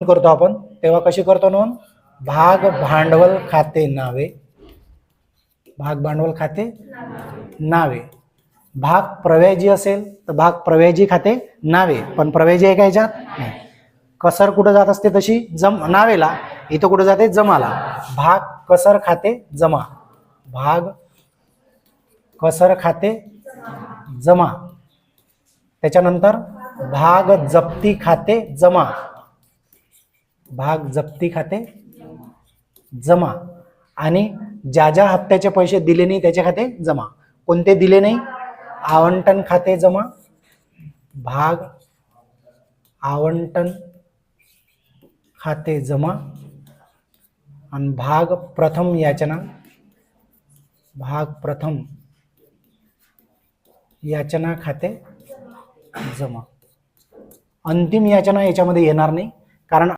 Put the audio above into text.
करतो आपण तेव्हा कशी करतो नोंद? भाग भांडवल खाते नावे, भाग भांडवल खाते नावे. भाग प्रव्याजी असेल तर भाग प्रव्याजी खाते नावे, पण प्रव्याजी आहे का याच्यात? नाही. कसर कुठं जात असते तशी? नावेला. इथं कुठं जाते? जमाला. भाग कसर खाते जमा, भाग कसर खाते जमा. त्याच्यानंतर भाग जप्ती खाते जमा, भाग जप्ती खाते जमा. आणि ज्या ज्या हप्त्याचे पैसे दिले नाही त्याचे खाते जमा. कोणते दिले नाही? आवंटन खाते जमा, भाग आवंटन खाते जमा. आणि भाग प्रथम याचना, भाग प्रथम याचना खाते जमा. अंतिम याचना याच्यामध्ये येणार नाही, कारण